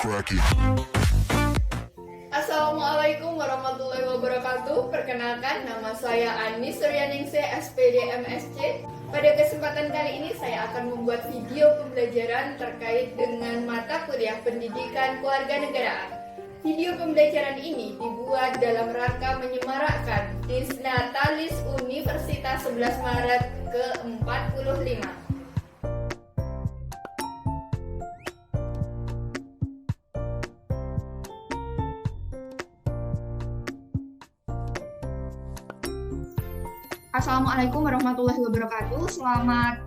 crack it. Assalamualaikum warahmatullahi wabarakatuh. Perkenalkan, nama saya Ani Suryaningsih, SPD MSc. Pada kesempatan kali ini saya akan membuat video pembelajaran terkait dengan mata kuliah pendidikan kewarganegaraan. Video pembelajaran ini dibuat dalam rangka menyemarakkan Disnatalis Universitas 11 Maret ke-45. Assalamualaikum warahmatullahi wabarakatuh. Selamat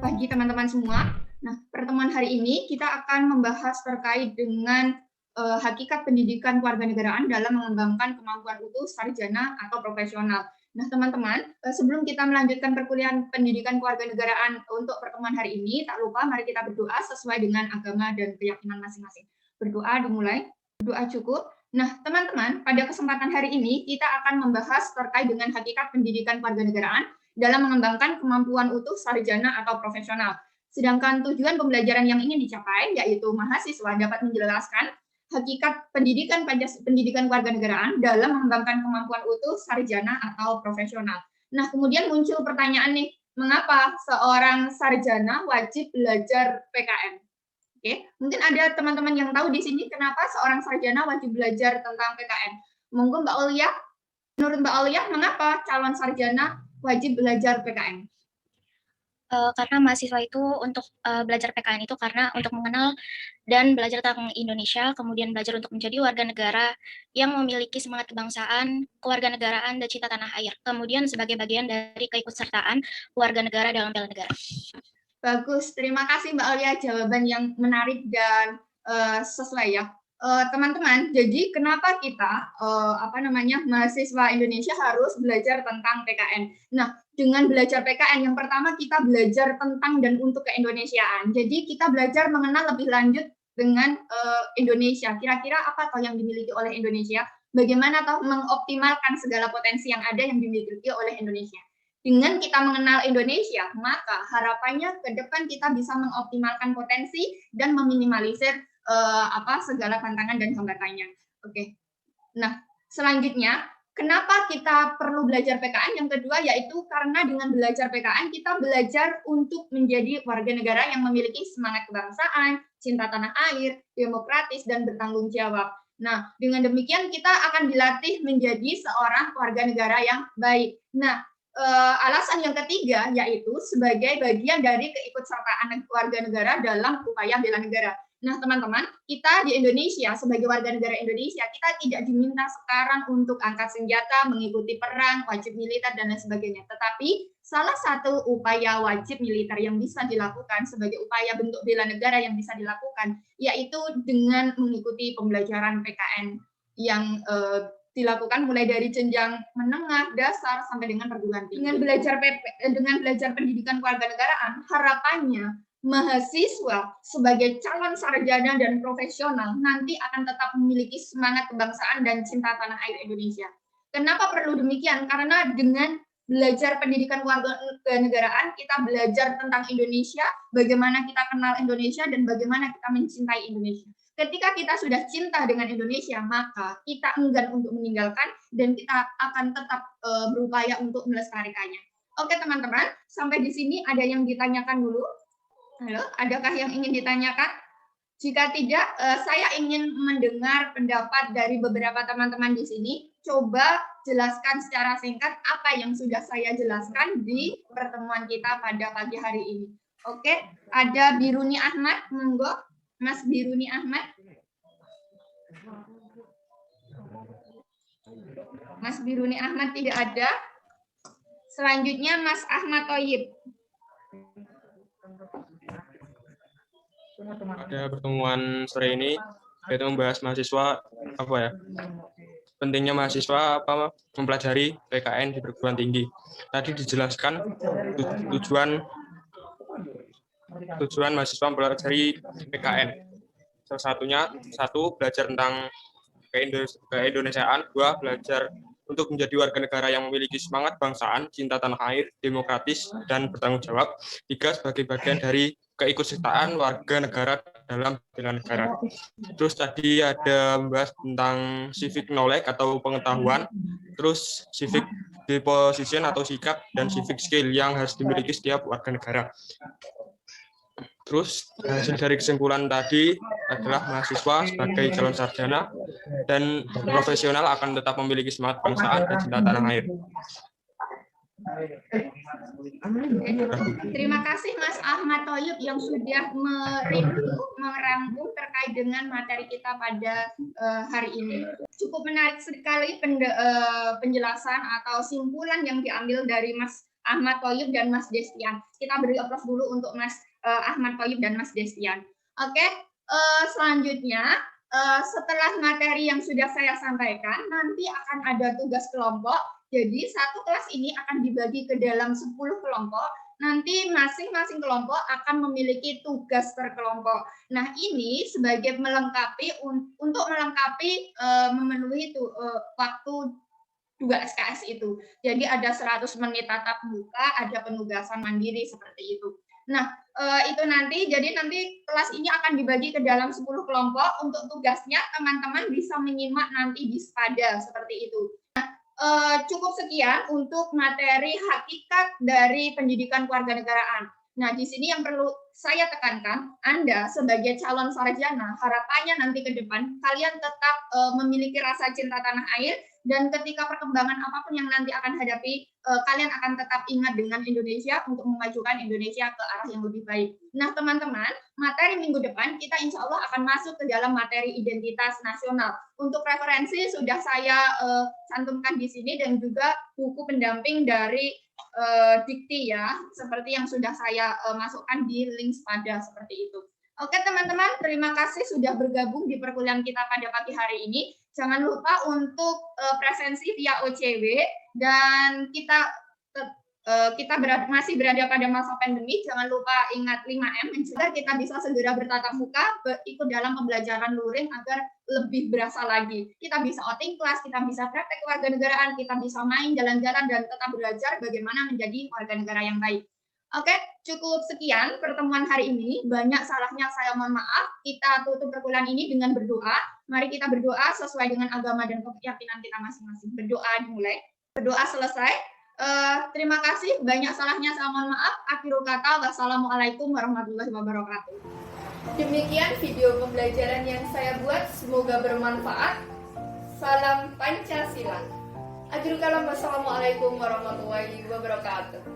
pagi teman-teman semua. Nah, pertemuan hari ini kita akan membahas terkait dengan hakikat pendidikan kewarganegaraan dalam mengembangkan kemampuan utuh, sarjana, atau profesional. Nah, teman-teman, sebelum kita melanjutkan perkuliahan pendidikan kewarganegaraan untuk pertemuan hari ini, tak lupa mari kita berdoa sesuai dengan agama dan keyakinan masing-masing. Berdoa dimulai, berdoa cukup. Nah, teman-teman, pada kesempatan hari ini kita akan membahas terkait dengan hakikat pendidikan kewarganegaraan dalam mengembangkan kemampuan utuh, sarjana, atau profesional. Sedangkan tujuan pembelajaran yang ingin dicapai yaitu mahasiswa dapat menjelaskan hakikat pendidikan kewarganegaraan dalam mengembangkan kemampuan utuh, sarjana, atau profesional. Nah, kemudian muncul pertanyaan nih, mengapa seorang sarjana wajib belajar PKN? Oke, mungkin ada teman-teman yang tahu di sini kenapa seorang sarjana wajib belajar tentang PKN. Monggo Mbak Olia, menurut Mbak Olia, mengapa calon sarjana wajib belajar PKN? Karena mahasiswa itu untuk belajar PKN itu karena untuk mengenal dan belajar tentang Indonesia, kemudian belajar untuk menjadi warga negara yang memiliki semangat kebangsaan, kewarganegaraan, dan cinta tanah air. Kemudian sebagai bagian dari keikutsertaan warga negara dalam bela negara. Bagus, terima kasih Mbak Olia, jawaban yang menarik dan sesuai ya. Teman-teman, jadi kenapa kita mahasiswa Indonesia harus belajar tentang PKN? Nah, dengan belajar PKN yang pertama kita belajar tentang dan untuk keindonesiaan. Jadi kita belajar mengenal lebih lanjut dengan Indonesia. Kira-kira apa toh yang dimiliki oleh Indonesia? Bagaimana toh mengoptimalkan segala potensi yang ada yang dimiliki oleh Indonesia? Dengan kita mengenal Indonesia, maka harapannya ke depan kita bisa mengoptimalkan potensi dan meminimalisir segala tantangan dan hambatannya. Oke. Nah, selanjutnya, kenapa kita perlu belajar PKN? Yang kedua yaitu karena dengan belajar PKN kita belajar untuk menjadi warga negara yang memiliki semangat kebangsaan, cinta tanah air, demokratis, dan bertanggung jawab. Nah, dengan demikian kita akan dilatih menjadi seorang warga negara yang baik. Nah, alasan yang ketiga yaitu sebagai bagian dari keikutsertaan warga negara dalam upaya bela negara. Nah, teman-teman, kita di Indonesia sebagai warga negara Indonesia, kita tidak diminta sekarang untuk angkat senjata, mengikuti perang, wajib militer, dan lain sebagainya. Tetapi salah satu upaya wajib militer yang bisa dilakukan sebagai upaya bentuk bela negara yang bisa dilakukan, yaitu dengan mengikuti pembelajaran PKN yang dilakukan mulai dari jenjang menengah, dasar, sampai dengan perguruan tinggi. Dengan belajar pendidikan kewarganegaraan, harapannya mahasiswa sebagai calon sarjana dan profesional nanti akan tetap memiliki semangat kebangsaan dan cinta tanah air Indonesia. Kenapa perlu demikian? Karena dengan belajar pendidikan kewarganegaraan, kita belajar tentang Indonesia, bagaimana kita kenal Indonesia, dan bagaimana kita mencintai Indonesia. Ketika kita sudah cinta dengan Indonesia, maka kita enggan untuk meninggalkan dan kita akan tetap berupaya untuk melestarikannya. Oke teman-teman, sampai di sini ada yang ditanyakan dulu? Halo, adakah yang ingin ditanyakan? Jika tidak, saya ingin mendengar pendapat dari beberapa teman-teman di sini. Coba jelaskan secara singkat apa yang sudah saya jelaskan di pertemuan kita pada pagi hari ini. Oke, ada Biruni Ahmad, monggo. Mas Biruni Ahmad. Mas Biruni Ahmad tidak ada. Selanjutnya Mas Ahmad Thoyib. Pada pertemuan sore ini kita membahas mahasiswa pentingnya mahasiswa mempelajari PKN di perguruan tinggi. Tadi dijelaskan tujuan mahasiswa mempelajari PKN. Salah satunya, belajar tentang keindonesiaan, dua, belajar untuk menjadi warga negara yang memiliki semangat bangsaan, cinta tanah air, demokratis, dan bertanggung jawab. Tiga, sebagai bagian dari keikutsertaan warga negara dalam bela negara. Terus tadi ada membahas tentang civic knowledge atau pengetahuan, terus civic disposition atau sikap, dan civic skill yang harus dimiliki setiap warga negara. Terus hasil dari kesimpulan tadi adalah mahasiswa sebagai calon sarjana dan profesional akan tetap memiliki semangat kebangsaan dan cinta tanah air. Terima kasih Mas Ahmad Thoyib yang sudah merangkum terkait dengan materi kita pada hari ini. Cukup menarik sekali penjelasan atau simpulan yang diambil dari Mas Ahmad Thoyib dan Mas Destian. Kita beri aplaus dulu untuk Mas Ahmad Thoyib dan Mas Destian. Oke, selanjutnya setelah materi yang sudah saya sampaikan, nanti akan ada tugas kelompok. Jadi satu kelas ini akan dibagi ke dalam 10 kelompok. Nanti masing-masing kelompok akan memiliki tugas per kelompok. Nah, ini sebagai untuk melengkapi memenuhi waktu 2 SKS itu. Jadi ada 100 menit tatap muka, ada penugasan mandiri seperti itu. Nah, itu nanti kelas ini akan dibagi ke dalam 10 kelompok. Untuk tugasnya teman-teman bisa menyimak nanti di Spada seperti itu. Cukup sekian untuk materi hakikat dari pendidikan kewarganegaraan. Nah, di sini yang perlu saya tekankan, Anda sebagai calon sarjana, harapannya nanti ke depan kalian tetap memiliki rasa cinta tanah air, dan ketika perkembangan apapun yang nanti akan hadapi, kalian akan tetap ingat dengan Indonesia untuk memajukan Indonesia ke arah yang lebih baik. Nah, teman-teman, materi minggu depan kita insya Allah akan masuk ke dalam materi identitas nasional. Untuk referensi sudah saya cantumkan di sini, dan juga buku pendamping dari Dikti ya, seperti yang sudah saya masukkan di link Spada seperti itu. Oke teman-teman, terima kasih sudah bergabung di perkuliahan kita pada pagi hari ini. Jangan lupa untuk presensi via OCW, dan kita masih berada pada masa pandemi. Jangan lupa ingat 5M, mencegah kita bisa segera bertatap muka, ikut dalam pembelajaran luring agar lebih berasa lagi. Kita bisa outing kelas, kita bisa praktek kewarganegaraan, kita bisa main, jalan-jalan, dan tetap belajar bagaimana menjadi warga negara yang baik. Oke, cukup sekian pertemuan hari ini. Banyak salahnya saya mohon maaf. Kita tutup perkuliahan ini dengan berdoa. Mari kita berdoa sesuai dengan agama dan keyakinan kita masing-masing. Berdoa dimulai. Berdoa selesai. Terima kasih. Banyak salahnya saya mohon maaf. Akhirul kata, wassalamualaikum warahmatullahi wabarakatuh. Demikian video pembelajaran yang saya buat. Semoga bermanfaat. Salam Pancasila. Akhirul kalam, wassalamualaikum warahmatullahi wabarakatuh.